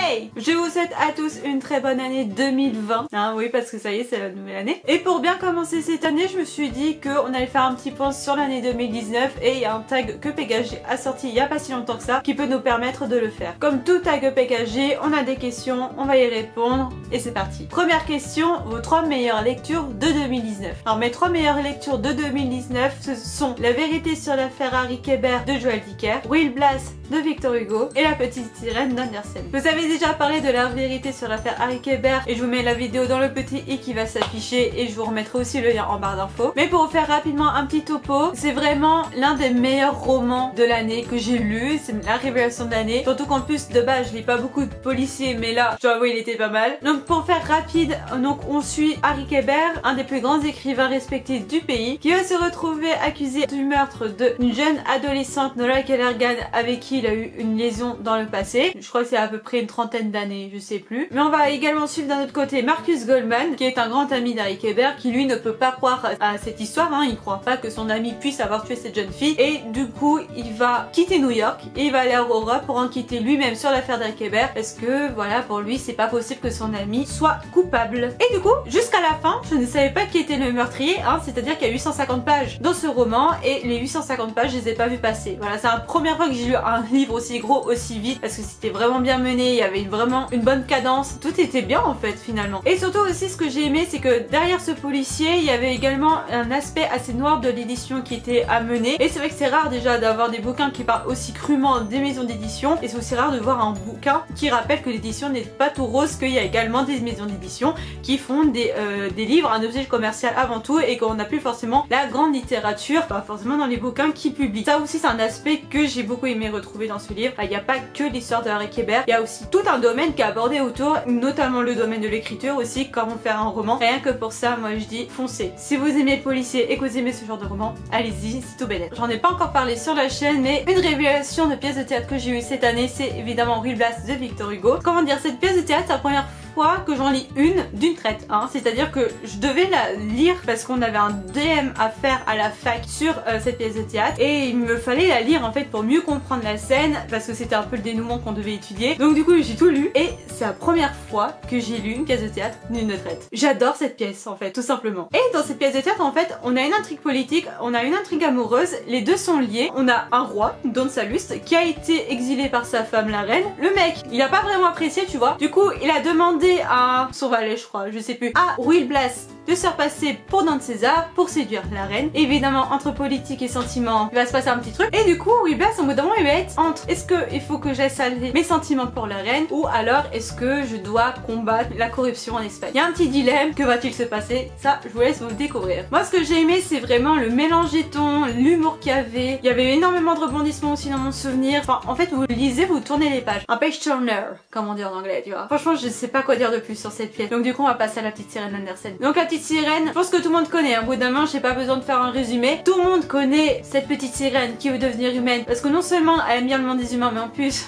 Yay! Je vous souhaite à tous une très bonne année 2020. Hein, oui, parce que ça y est, c'est la nouvelle année. Et pour bien commencer cette année, je me suis dit qu'on allait faire un petit point sur l'année 2019 et il y a un tag que PKG a sorti il y a pas si longtemps que ça qui peut nous permettre de le faire. Comme tout tag PKG, on a des questions, on va y répondre et c'est parti. Première question, vos 3 meilleures lectures de 2019. Alors mes 3 meilleures lectures de 2019, ce sont La vérité sur l'affaire Harry Kéber de Joël Dicker, Will Blass de Victor Hugo et La petite sirène d'Andersen. Vous avez déjà parlé de La vérité sur l'affaire Harry Kéber et je vous mets la vidéo dans le petit i qui va s'afficher et je vous remettrai aussi le lien en barre d'infos. Mais pour vous faire rapidement un petit topo, c'est vraiment l'un des meilleurs romans de l'année que j'ai lu, c'est la révélation de l'année. Surtout qu'en plus de base je lis pas beaucoup de policiers mais là je dois avouer il était pas mal. Donc pour faire rapide, donc on suit Harry Kéber, un des plus grands écrivains respectés du pays, qui va se retrouver accusé du meurtre d'une jeune adolescente Nola Kellergan avec qui il a eu une liaison dans le passé. Je crois que c'est à peu près une trentaine d'années, je sais plus. Mais on va également suivre d'un autre côté Marcus Goldman, qui est un grand ami d'Harry Kéber, qui lui ne peut pas croire à cette histoire, hein. Il croit pas que son ami puisse avoir tué cette jeune fille et du coup il va quitter New York et il va aller à Aurora pour enquêter lui-même sur l'affaire d'Harry Kéber parce que voilà, pour lui c'est pas possible que son ami soit coupable. Et du coup jusqu'à la fin je ne savais pas qui était le meurtrier, hein. C'est-à-dire qu'il y a 850 pages dans ce roman et les 850 pages je les ai pas vues passer. Voilà, c'est la première fois que j'ai lu un livre aussi gros aussi vite parce que c'était vraiment bien mené, il y avait vraiment une bonne cadence, tout était bien en fait finalement. Et surtout aussi ce que j'ai aimé c'est que derrière ce policier il y avait également un aspect assez noir de l'édition qui était à mener et c'est vrai que c'est rare déjà d'avoir des bouquins qui parlent aussi crûment des maisons d'édition et c'est aussi rare de voir un bouquin qui rappelle que l'édition n'est pas tout rose, qu'il y a également des maisons d'édition qui font des livres un objet commercial avant tout et qu'on n'a plus forcément la grande littérature, pas forcément dans les bouquins qui publient. Ça aussi c'est un aspect que j'ai beaucoup aimé retrouver dans ce livre. Il n'y a pas que l'histoire de Harry Kéber, il y a aussi tout un domaine qui est abordé autour, notamment le domaine de l'écriture aussi, comment faire un roman. Rien que pour ça, moi je dis foncez. Si vous aimez le policier et que vous aimez ce genre de roman, allez-y, c'est tout bénef. J'en ai pas encore parlé sur la chaîne, mais une révélation de pièce de théâtre que j'ai eue cette année, c'est évidemment Will Blass de Victor Hugo. Comment dire, cette pièce de théâtre, c'est la première fois que j'en lis une d'une traite, hein. C'est-à-dire que je devais la lire parce qu'on avait un DM à faire à la fac sur cette pièce de théâtre et il me fallait la lire en fait pour mieux comprendre la scène parce que c'était un peu le dénouement qu'on devait étudier. Donc du coup j'ai tout lu et c'est la première fois que j'ai lu une pièce de théâtre d'une traite. J'adore cette pièce en fait, tout simplement. Et dans cette pièce de théâtre en fait on a une intrigue politique, on a une intrigue amoureuse, les deux sont liés. On a un roi, Don Salluste, qui a été exilé par sa femme la reine. Le mec il a pas vraiment apprécié, tu vois. Du coup il a demandé à son valet, je crois, je sais plus, à Will Blass de se repasser pour Don César pour séduire la reine. Évidemment entre politique et sentiment il va se passer un petit truc et du coup Will Blass au bout d'un moment il va être entre est-ce que il faut que j'aille saler mes sentiments pour la reine ou alors est-ce que je dois combattre la corruption en Espagne. Il y a un petit dilemme, que va-t-il se passer? Ça je vous laisse vous le découvrir. Moi ce que j'ai aimé c'est vraiment le mélange des tons, l'humour qu'il y avait. Il y avait énormément de rebondissements aussi dans mon souvenir. Enfin en fait vous lisez, vous tournez les pages. Un page turner comme on dit en anglais, tu vois. Franchement je sais pas quoi dire de plus sur cette pièce. Donc du coup on va passer à La petite sirène d'Andersen. Donc La petite sirène, je pense que tout le monde connaît, hein. Au bout d'un moment j'ai pas besoin de faire un résumé. Tout le monde connaît cette petite sirène qui veut devenir humaine parce que non seulement elle aime bien le monde des humains mais en plus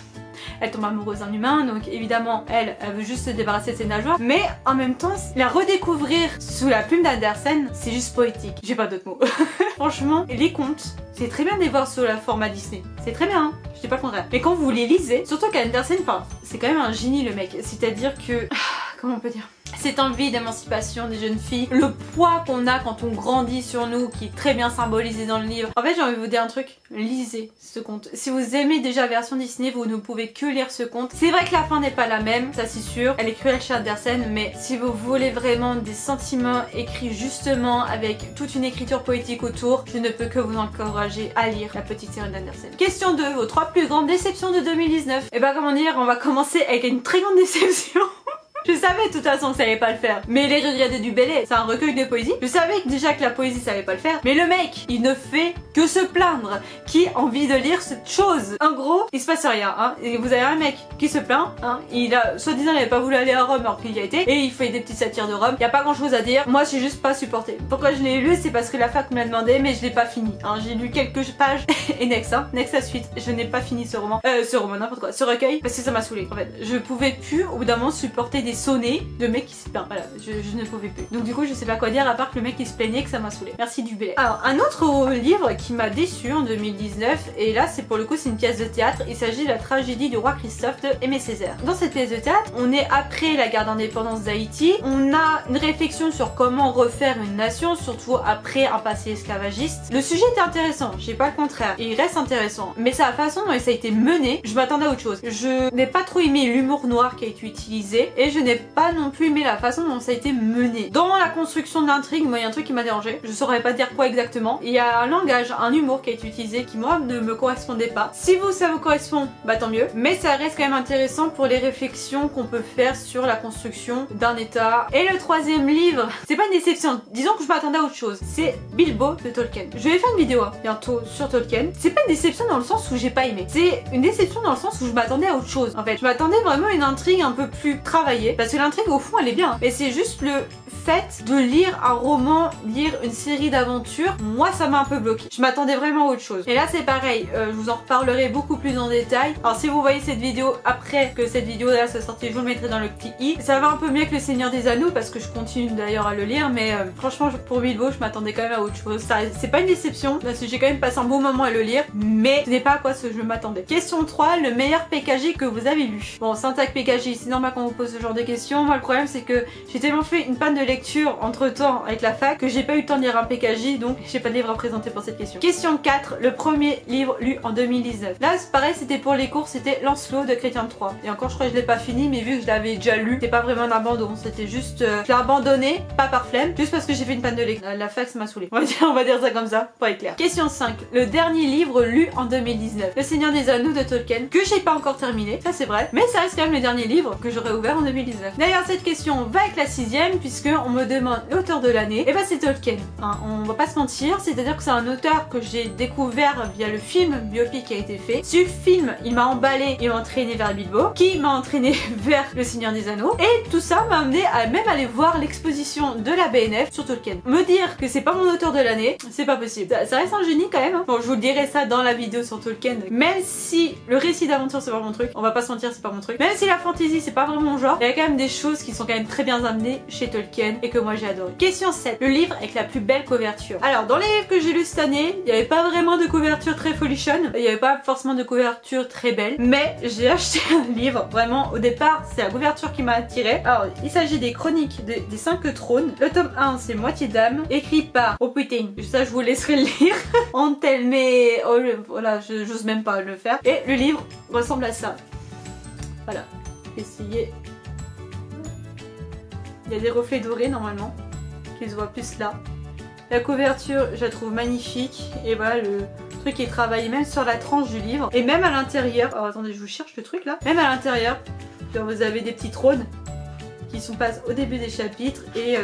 elle tombe amoureuse d'un humain, donc évidemment elle veut juste se débarrasser de ses nageoires, mais en même temps la redécouvrir sous la plume d'Andersen c'est juste poétique, j'ai pas d'autres mots. Franchement les contes c'est très bien de les voir sous la format Disney, c'est très bien, hein, je dis pas le contraire, mais quand vous les lisez, surtout qu'Andersen, enfin c'est quand même un génie le mec, c'est à dire que comment on peut dire, cette envie d'émancipation des jeunes filles, le poids qu'on a quand on grandit sur nous qui est très bien symbolisé dans le livre. En fait j'ai envie de vous dire un truc, lisez ce conte. Si vous aimez déjà la version Disney, vous ne pouvez que lire ce conte. C'est vrai que la fin n'est pas la même, ça c'est sûr, elle est cruelle chez Andersen, mais si vous voulez vraiment des sentiments écrits justement avec toute une écriture poétique autour, je ne peux que vous encourager à lire La petite sirène d'Andersen. Question 2, vos 3 plus grandes déceptions de 2019. Et bah comment dire, on va commencer avec une très grande déception. Je savais de toute façon que ça allait pas le faire. Mais Les Regrets de Du Bellay, c'est un recueil de poésie. Je savais déjà que la poésie ça allait pas le faire. Mais le mec, il ne fait que se plaindre. Qui a envie de lire cette chose? En gros, il se passe rien, hein. Et vous avez un mec qui se plaint, hein. Il a, soi-disant, il avait pas voulu aller à Rome alors qu'il y a été. Et il fait des petites satires de Rome. Y a pas grand chose à dire. Moi, j'ai juste pas supporté. Pourquoi je l'ai lu? C'est parce que la fac me l'a demandé, mais je l'ai pas fini. Hein. J'ai lu quelques pages et next, hein. Next la suite. Je n'ai pas fini ce roman. Ce roman, n'importe quoi. Ce recueil. Parce que ça m'a saoulé. En fait, je pouvais plus, au bout d'un moment, supporter des des sonnets de mecs qui se plaignent. Voilà, je ne pouvais plus. Donc du coup je sais pas quoi dire à part que le mec qui se plaignait, que ça m'a saoulé. Merci du Bel Air. Alors un autre livre qui m'a déçu en 2019, et là c'est pour le coup c'est une pièce de théâtre, il s'agit de la tragédie du roi Christophe de Aimé Césaire. Dans cette pièce de théâtre, on est après la guerre d'indépendance d'Haïti, on a une réflexion sur comment refaire une nation, surtout après un passé esclavagiste. Le sujet était intéressant, j'ai pas le contraire, et il reste intéressant, mais sa façon dont ça a été mené, je m'attendais à autre chose. Je n'ai pas trop aimé l'humour noir qui a été utilisé, et je n'ai pas non plus aimé la façon dont ça a été mené. Dans la construction de l'intrigue, moi il y a un truc qui m'a dérangé, je saurais pas dire quoi exactement. Il y a un langage, un humour qui a été utilisé qui moi ne me correspondait pas. Si vous ça vous correspond, bah tant mieux, mais ça reste quand même intéressant pour les réflexions qu'on peut faire sur la construction d'un état. Et le troisième livre, c'est pas une déception, disons que je m'attendais à autre chose, c'est Bilbo de Tolkien. Je vais faire une vidéo bientôt sur Tolkien. C'est pas une déception dans le sens où j'ai pas aimé, c'est une déception dans le sens où je m'attendais à autre chose. En fait, je m'attendais vraiment à une intrigue un peu plus travaillée, parce que l'intrigue au fond elle est bien, mais c'est juste le fait de lire un roman, lire une série d'aventures, moi ça m'a un peu bloqué. Je m'attendais vraiment à autre chose. Et là c'est pareil, je vous en reparlerai beaucoup plus en détail. Alors si vous voyez cette vidéo après que cette vidéo là soit sortie, je vous le mettrai dans le petit i. Ça va un peu mieux que le Seigneur des Anneaux parce que je continue d'ailleurs à le lire, mais franchement pour Bilbo je m'attendais quand même à autre chose. C'est pas une déception parce que j'ai quand même passé un bon moment à le lire, mais ce n'est pas à quoi je m'attendais. Question 3, le meilleur PKJ que vous avez lu. Bon, syntaxe PKJ, c'est normal quand on vous pose ce genre de questions. Moi le problème c'est que j'ai tellement fait une panne de lecture entre temps avec la fac que j'ai pas eu le temps de lire un PKJ, donc j'ai pas de livre à présenter pour cette question. Question 4, le premier livre lu en 2019. Là c'est pareil, c'était pour les cours, c'était Lancelot de Chrétien de Troyes. Et encore je crois que je l'ai pas fini, mais vu que je l'avais déjà lu, c'était pas vraiment un abandon, c'était juste je l'ai abandonné, pas par flemme, juste parce que j'ai fait une panne de lecture. La fac ça m'a saoulé. On va dire ça comme ça pour être clair. Question 5, le dernier livre lu en 2019. Le Seigneur des Anneaux de Tolkien, que j'ai pas encore terminé, ça c'est vrai, mais ça reste quand même le dernier livre que j'aurais ouvert en 2019. D'ailleurs cette question va avec la 6ème puisque on me demande l'auteur de l'année, et bah c'est Tolkien, hein, on va pas se mentir, c'est-à-dire que c'est un auteur que j'ai découvert via le film biopic qui a été fait. Ce film, il m'a emballé et m'a entraîné vers Bilbo, qui m'a entraîné vers le Seigneur des Anneaux, et tout ça m'a amené à même aller voir l'exposition de la BNF sur Tolkien. Me dire que c'est pas mon auteur de l'année, c'est pas possible. Ça reste un génie quand même, hein. Bon, je vous le dirai ça dans la vidéo sur Tolkien, même si le récit d'aventure c'est pas mon truc, on va pas se mentir, c'est pas mon truc, même si la fantasy c'est pas vraiment mon genre, il y a quand même des choses qui sont quand même très bien amenées chez Tolkien et que moi j'ai adoré. Question 7, le livre avec la plus belle couverture. Alors dans les livres que j'ai lus cette année, il n'y avait pas vraiment de couverture très folichonne, il n'y avait pas forcément de couverture très belle, mais j'ai acheté un livre, vraiment au départ c'est la couverture qui m'a attirée. Alors il s'agit des chroniques des 5 trônes, le tome 1 c'est Moitié d'âme, écrit par, oh putain, ça je vous laisserai le lire, Antel, mais oh, voilà, j'ose même pas le faire, et le livre ressemble à ça. Voilà, je vais essayer. Il y a des reflets dorés normalement, qui se voient plus là. La couverture, je la trouve magnifique. Et voilà, le truc est travaillé même sur la tranche du livre. Et même à l'intérieur, alors attendez, je vous cherche le truc là. Même à l'intérieur, vous avez des petits trônes qui sont passés au début des chapitres et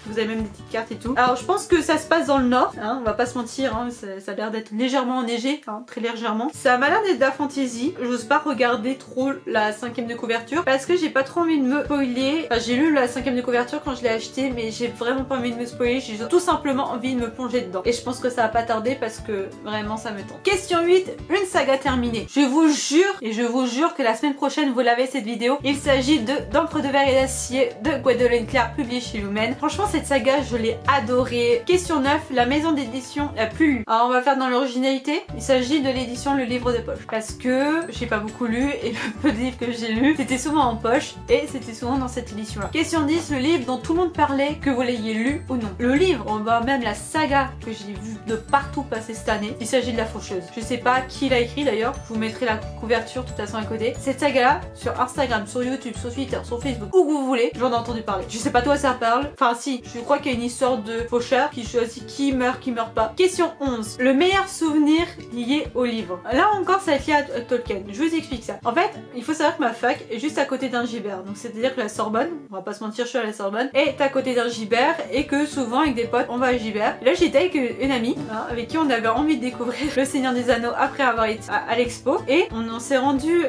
vous avez même des petites cartes et tout. Alors je pense que ça se passe dans le nord, hein, on va pas se mentir, hein, ça a l'air d'être légèrement enneigé, hein, très légèrement. Ça m'a l'air d'être de la fantasy, j'ose pas regarder trop la 5ème de couverture parce que j'ai pas trop envie de me spoiler. Enfin, j'ai lu la 5ème de couverture quand je l'ai acheté, mais j'ai vraiment pas envie de me spoiler, j'ai tout simplement envie de me plonger dedans. Et je pense que ça va pas tarder parce que vraiment ça me tente. Question 8, une saga terminée. Je vous jure que la semaine prochaine vous l'avez cette vidéo. Il s'agit de D'encre de verre et d'acier de Gwendoline Clark publié chez Lumen. Franchement cette saga je l'ai adorée. Question 9, la maison d'édition la plus lue. Alors on va faire dans l'originalité. Il s'agit de l'édition Le Livre de Poche. Parce que j'ai pas beaucoup lu et le peu de livres que j'ai lu c'était souvent en poche et c'était souvent dans cette édition là. Question 10, le livre dont tout le monde parlait, que vous l'ayez lu ou non. Le livre, on va même la saga que j'ai vu de partout passer cette année. Il s'agit de La Faucheuse. Je sais pas qui l'a écrit d'ailleurs, je vous mettrai la couverture de toute façon à côté. Cette saga là, sur Instagram, sur YouTube, sur Twitter, sur Facebook, où vous voulez, j'en ai entendu parler. Je sais pas toi ça parle. Enfin si, je crois qu'il y a une histoire de faucheur qui choisit qui meurt pas. Question 11. Le meilleur souvenir lié au livre. Là encore ça va être lié à Tolkien. Je vous explique ça. En fait, il faut savoir que ma fac est juste à côté d'un Gibert. Donc c'est à dire que la Sorbonne, on va pas se mentir, je suis à la Sorbonne, est à côté d'un Gibert et que souvent avec des potes on va à Gibert. Et là j'étais avec une amie hein, avec qui on avait envie de découvrir le Seigneur des Anneaux après avoir été à l'expo et on s'est rendu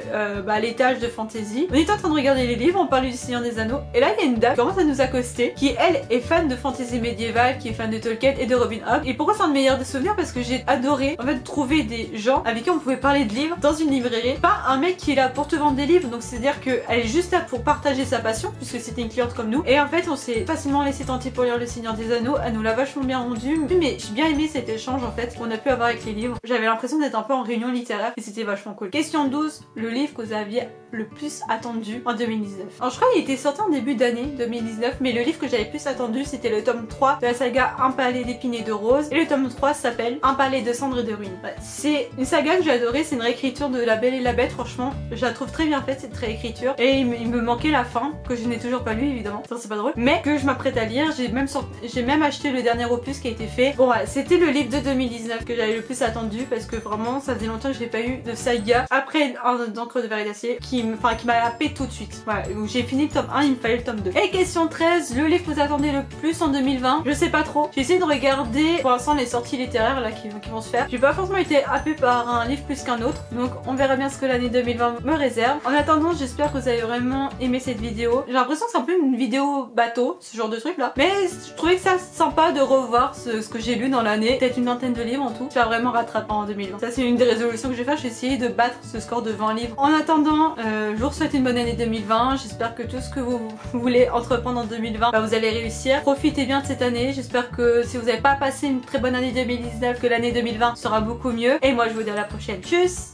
à l'étage de fantasy. On était en train de regarder les livres, on parlait du Seigneur des Anneaux Et là il y a une dame qui commence à nous accoster, qui elle est fan de fantasy médiévale, qui est fan de Tolkien et de Robin Hood. Et pourquoi c'est un de mes meilleurs souvenirs? Parce que j'ai adoré en fait trouver des gens avec qui on pouvait parler de livres dans une librairie. Pas un mec qui est là pour te vendre des livres, donc c'est à dire qu'elle est juste là pour partager sa passion, puisque c'était une cliente comme nous. Et en fait on s'est facilement laissé tenter pour lire Le Seigneur des Anneaux, elle nous l'a vachement bien rendu. Mais j'ai bien aimé cet échange en fait qu'on a pu avoir avec les livres. J'avais l'impression d'être un peu en réunion littéraire et c'était vachement cool. Question 12, le livre que vous aviez le plus attendu en 2019. Alors je crois qu'il était sorti en début d'année 2019, mais le livre que j'avais plus attendu c'était le tome 3 de la saga Un palais d'épines et de roses, et le tome 3 s'appelle Un palais de cendres et de ruines. Ouais, c'est une saga que j'ai adorée, c'est une réécriture de La Belle et la Bête, franchement je la trouve très bien faite cette réécriture, et il me manquait la fin que je n'ai toujours pas lu évidemment, ça c'est pas drôle, mais que je m'apprête à lire. J'ai même acheté le dernier opus qui a été fait. Bon ouais, c'était le livre de 2019 que j'avais le plus attendu parce que vraiment ça faisait longtemps que je n'ai pas eu de saga après d'encre de verre et d'acier qui m'a happé tout de suite. Voilà, j'ai fini le tome 1, il me fallait le tome 2. Et question 13, le livre que vous attendez le plus en 2020, je sais pas trop. J'ai essayé de regarder pour l'instant les sorties littéraires là qui vont se faire. J'ai pas forcément été happée par un livre plus qu'un autre, donc on verra bien ce que l'année 2020 me réserve. En attendant, j'espère que vous avez vraiment aimé cette vidéo. J'ai l'impression que c'est un peu une vidéo bateau, ce genre de truc là, mais je trouvais que ça sympa de revoir ce que j'ai lu dans l'année, peut-être une vingtaine de livres en tout. Je vais vraiment rattraper en 2020. Ça c'est une des résolutions que je vais faire, je vais essayer de battre ce score de 20 livres. En attendant, je vous souhaite une bonne année 2020, j'espère que tout ce que vous voulez entreprendre en 2020, bah, vous allez réussir. Profitez bien de cette année, j'espère que si vous n'avez pas passé une très bonne année 2019, que l'année 2020 sera beaucoup mieux. Et moi je vous dis à la prochaine. Tchuss!